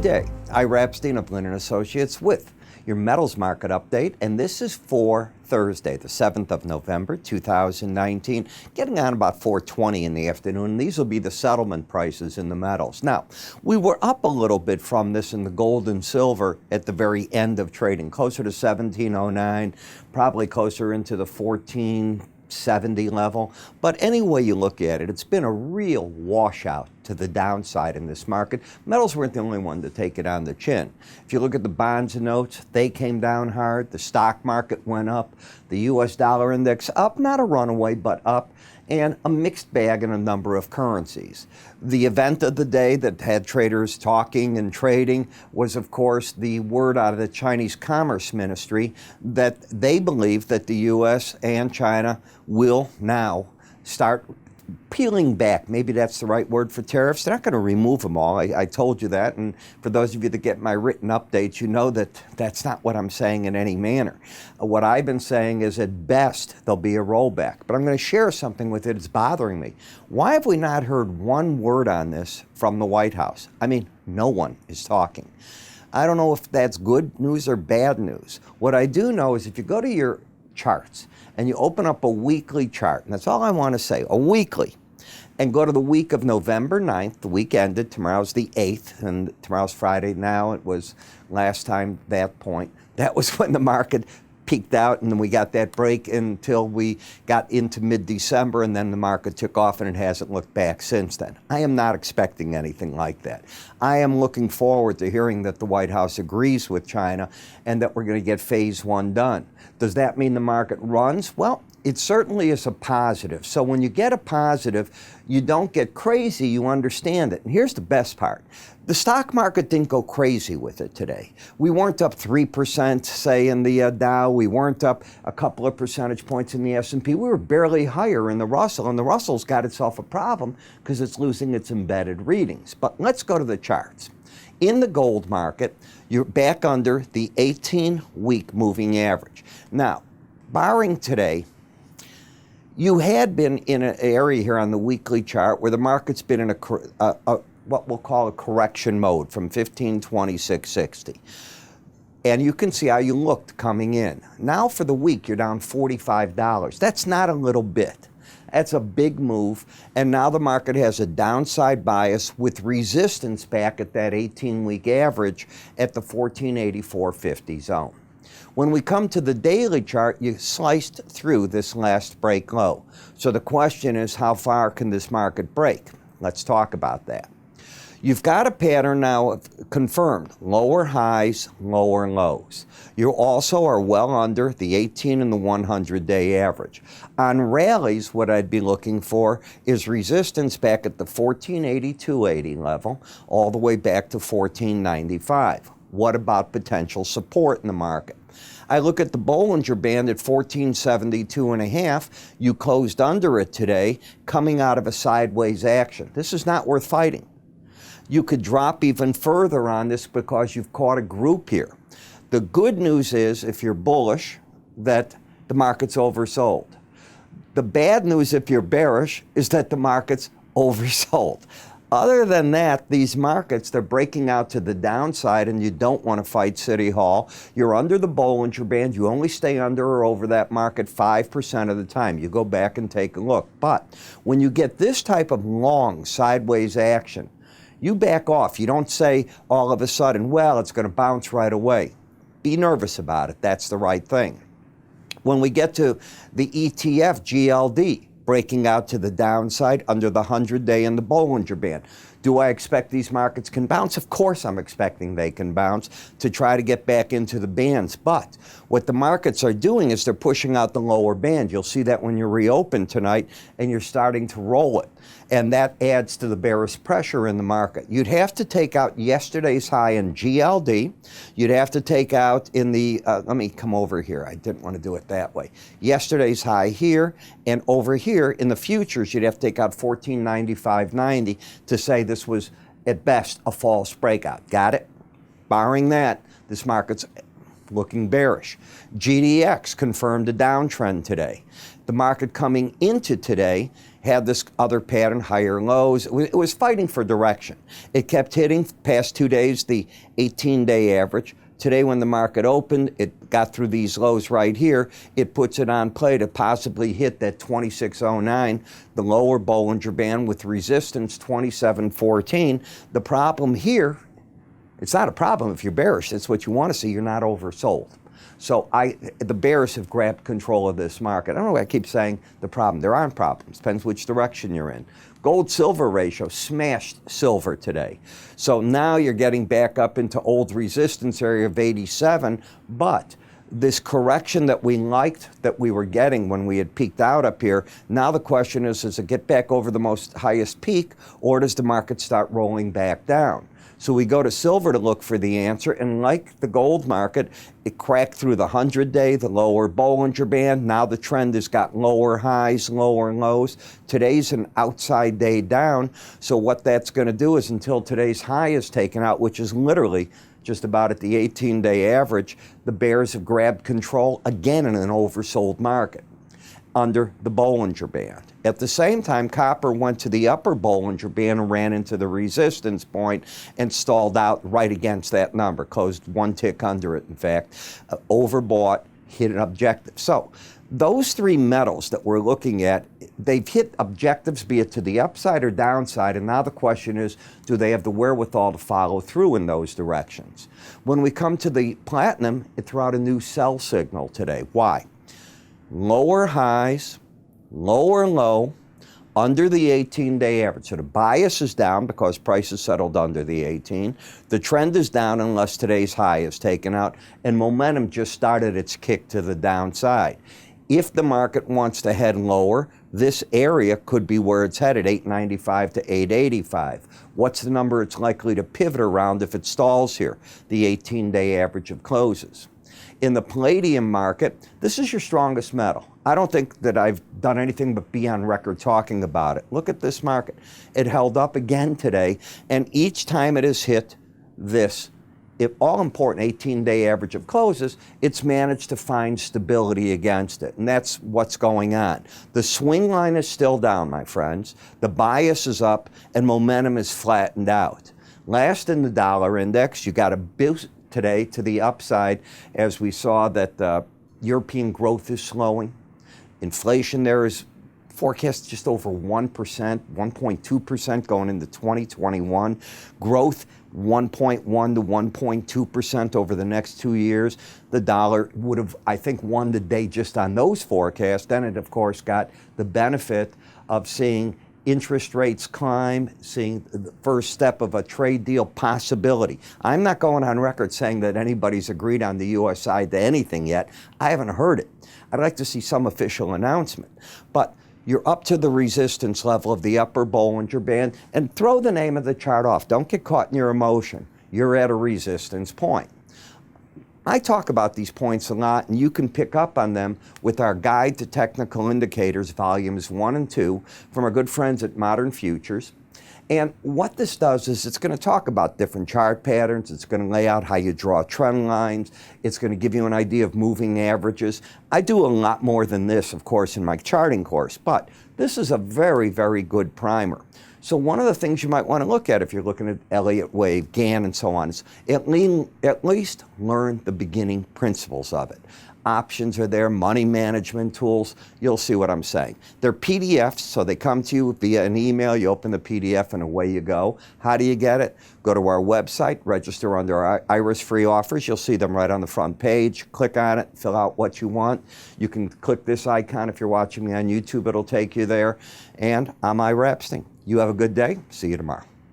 day. Ira Epstein of Linn & Associates with your metals market update, and this is for Thursday, the 7th of November, 2019, getting on about 4:20 in the afternoon. These will be the settlement prices in the metals. Now, we were up a little bit from this in the gold and silver at the very end of trading, closer to 1709, probably closer into the 1470 level. But any way you look at it, it's been a real washout to the downside in this market. Metals weren't the only one to take it on the chin. If you look at the bonds and notes, they came down hard. The stock market went up. The U.S. dollar index up, not a runaway, but up, and a mixed bag in a number of currencies. The event of the day that had traders talking and trading was, of course, the word out of the Chinese Commerce Ministry that they believe that the U.S. and China will now start peeling back. Maybe that's the right word for tariffs. They're not going to remove them all. I told you that. And for those of you that get my written updates, you know that that's not what I'm saying in any manner. What I've been saying is at best there'll be a rollback. But I'm going to share something with it. It's bothering me. Why have we not heard one word on this from the White House? I mean, no one is talking. I don't know if that's good news or bad news. What I do know is if you go to your charts and you open up a weekly chart, and that's all I want to say, a weekly, and go to the week of November 9th, the week ended, tomorrow's the 8th, and tomorrow's Friday now, it was last time that point. That was when the market peaked out, and then we got that break until we got into mid-December, and then the market took off, and it hasn't looked back since then. I am not expecting anything like that. I am looking forward to hearing that the White House agrees with China and that we're going to get phase one done. Does that mean the market runs? Well, it certainly is a positive. So when you get a positive, you don't get crazy, you understand it. And here's the best part. The stock market didn't go crazy with it today. We weren't up 3%, say, in the Dow. We weren't up a couple of percentage points in the S&P. We were barely higher in the Russell, and the Russell's got itself a problem because it's losing its embedded readings. But let's go to the charts. In the gold market, you're back under the 18-week moving average. Now, barring today, you had been in an area here on the weekly chart where the market's been in what we'll call a correction mode from 1526.60. And you can see how you looked coming in. Now for the week, you're down $45. That's not a little bit. That's a big move. And now the market has a downside bias with resistance back at that 18-week average at the 1484.50 zone. When we come to the daily chart, you sliced through this last break low. So the question is, how far can this market break? Let's talk about that. You've got a pattern now confirmed, lower highs, lower lows. You also are well under the 18 and the 100-day average. On rallies, what I'd be looking for is resistance back at the 1482.80 level, all the way back to 1495. What about potential support in the market? I look at the Bollinger Band at 1472.5. You closed under it today, coming out of a sideways action. This is not worth fighting. You could drop even further on this because you've caught a group here. The good news is, if you're bullish, that the market's oversold. The bad news, if you're bearish, is that the market's oversold. Other than that, these markets, they're breaking out to the downside, and you don't want to fight City Hall. You're under the Bollinger Band. You only stay under or over that market 5% of the time. You go back and take a look. But when you get this type of long sideways action, you back off. You don't say all of a sudden, well, it's going to bounce right away. Be nervous about it. That's the right thing. When we get to the ETF GLD, breaking out to the downside under the 100-day and the Bollinger Band. Do I expect these markets can bounce? Of course I'm expecting they can bounce to try to get back into the bands. But what the markets are doing is they're pushing out the lower band. You'll see that when you reopen tonight and you're starting to roll it. And that adds to the bearish pressure in the market. You'd have to take out yesterday's high in GLD. You'd have to take out in the, let me come over here. I didn't want to do it that way. Yesterday's high here, and over here in the futures, you'd have to take out 1495.90 to say this was, at best, a false breakout. Got it? Barring that, this market's looking bearish. GDX confirmed a downtrend today. The market coming into today had this other pattern, higher lows. It was fighting for direction. It kept hitting past 2 days, the 18-day average. Today when the market opened, it got through these lows right here. It puts it on play to possibly hit that 2609, the lower Bollinger Band with resistance 2714. The problem here, it's not a problem if you're bearish. That's what you want to see. You're not oversold. So the bears have grabbed control of this market. I don't know why I keep saying the problem. There aren't problems. Depends which direction you're in. Gold-silver ratio smashed silver today. So now you're getting back up into old resistance area of 87, but this correction that we liked that we were getting when we had peaked out up here, now the question is, does it get back over the most highest peak, or does the market start rolling back down? So we go to silver to look for the answer, and like the gold market, it cracked through the 100-day, the lower Bollinger Band. Now the trend has got lower highs, lower lows. Today's an outside day down, so what that's going to do is until today's high is taken out, which is literally just about at the 18-day average, the bears have grabbed control again in an oversold market under the Bollinger Band. At the same time, copper went to the upper Bollinger Band and ran into the resistance point and stalled out right against that number, closed one tick under it, in fact, overbought, hit an objective. So those three metals that we're looking at, they've hit objectives, be it to the upside or downside, and now the question is, do they have the wherewithal to follow through in those directions? When we come to the platinum, it threw out a new sell signal today. Why? Lower highs, lower low, under the 18-day average. So the bias is down because prices settled under the 18. The trend is down unless today's high is taken out, and momentum just started its kick to the downside. If the market wants to head lower, this area could be where it's headed, 895 to 885. What's the number it's likely to pivot around if it stalls here? The 18-day average of closes. In the palladium market, this is your strongest metal. I don't think that I've done anything but be on record talking about it. Look at this market. It held up again today, and each time it has hit this all-important 18-day average of closes, it's managed to find stability against it, and that's what's going on. The swing line is still down, my friends. The bias is up, and momentum is flattened out. Last in the dollar index, you got a boost today to the upside as we saw that European growth is slowing. Inflation there is forecast just over 1%, 1.2% going into 2021. Growth 1.1 to 1.2% over the next 2 years. The dollar would have, I think, won the day just on those forecasts. Then it, of course, got the benefit of seeing interest rates climb, seeing the first step of a trade deal possibility. I'm not going on record saying that anybody's agreed on the U.S. side to anything yet. I haven't heard it. I'd like to see some official announcement. But you're up to the resistance level of the upper Bollinger Band, and throw the name of the chart off. Don't get caught in your emotion. You're at a resistance point. I talk about these points a lot, and you can pick up on them with our Guide to Technical Indicators, volumes 1 and 2, from our good friends at Modern Futures. And what this does is it's going to talk about different chart patterns. It's going to lay out how you draw trend lines. It's going to give you an idea of moving averages. I do a lot more than this, of course, in my charting course, but this is a very, very good primer. So one of the things you might want to look at if you're looking at Elliott Wave, Gann, and so on is at least learn the beginning principles of it. Options are there, money management tools. You'll see what I'm saying. They're PDFs, so they come to you via an email. You open the PDF and away you go. How do you get it? Go to our website, register under our Ira's free offers. You'll see them right on the front page. Click on it, fill out what you want. You can click this icon if you're watching me on YouTube. It'll take you there. And I'm Ira Epstein. You have a good day. See you tomorrow.